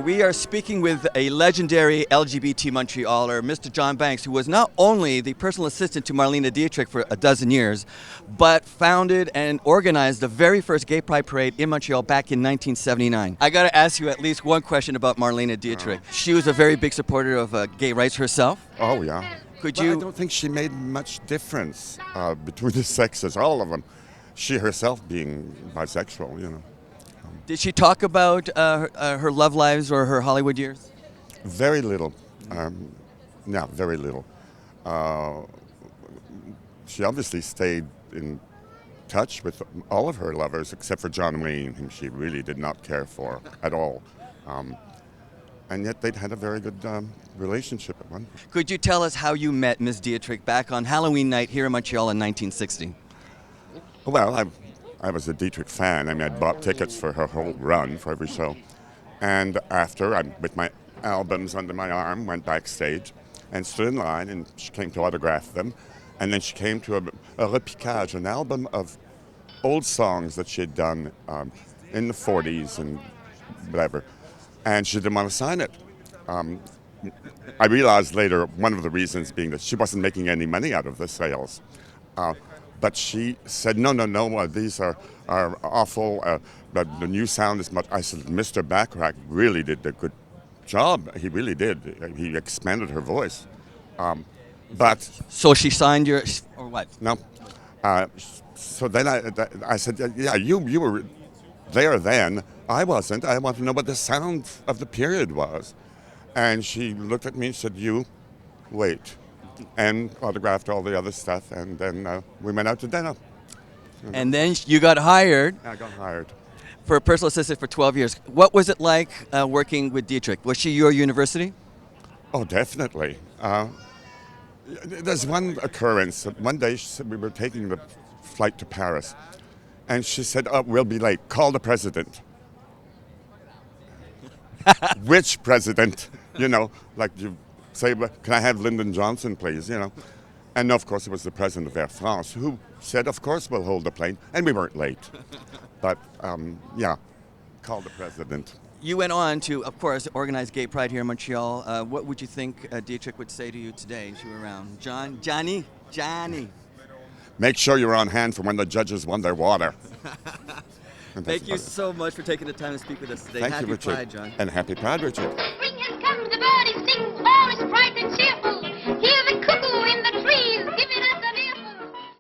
We are speaking with a legendary LGBT Montrealer, Mr. John Banks, who was not only the personal assistant to Marlene Dietrich for a dozen years, but founded and organized the very first gay pride parade in Montreal back in 1979. I got to ask you at least one question about Marlene Dietrich. She was a very big supporter of gay rights herself. Oh, yeah. Could But you? I don't think she made much difference between the sexes, all of them. She herself being bisexual, you know. Did she talk about her love lives or her Hollywood years? Very little. Yeah, very little. She obviously stayed in touch with all of her lovers except for John Wayne, whom she really did not care for at all. And yet they'd had a very good relationship at one point. Could you tell us how you met Ms. Dietrich back on Halloween night here in Montreal in 1960? Well, I was a Dietrich fan. I mean, I'd bought tickets for her whole run, for every show. And after, I, with my albums under my arm, went backstage and stood in line, and she came to autograph them. And then she came to a repiquage, an album of old songs that she had done in the 40s and whatever. And she didn't want to sign it. I realized later, one of the reasons being that she wasn't making any money out of the sales. But she said, no, these are awful, but the new sound is much. I said, Mr. Bacharach really did a good job. He really did. He expanded her voice. But So she signed your, or what? no. So then I said, yeah, you were there then. I wasn't. I want to know what the sound of the period was. And she looked at me and said, you wait. And autographed all the other stuff, and then we went out to dinner. And then you got hired I got hired. for a personal assistant for 12 years. What was it like working with Dietrich? Was she your university? Oh, definitely. There's one occurrence. One day she said we were taking the flight to Paris, and she said, oh, we'll be late. Call the president. Which president? You know, like you say, well, can I have Lyndon Johnson, please? You know. And of course, it was the president of Air France who said, of course, we'll hold the plane. And we weren't late. But, yeah, call the president. You went on to, of course, organize gay pride here in Montreal. What would you think Dietrich would say to you today if you were around? Johnny. Make sure you're on hand for when the judges won their water. Thank you so much for taking the time to speak with us today. Thank Happy you, Richard. Pride, John. And happy Pride, Richard.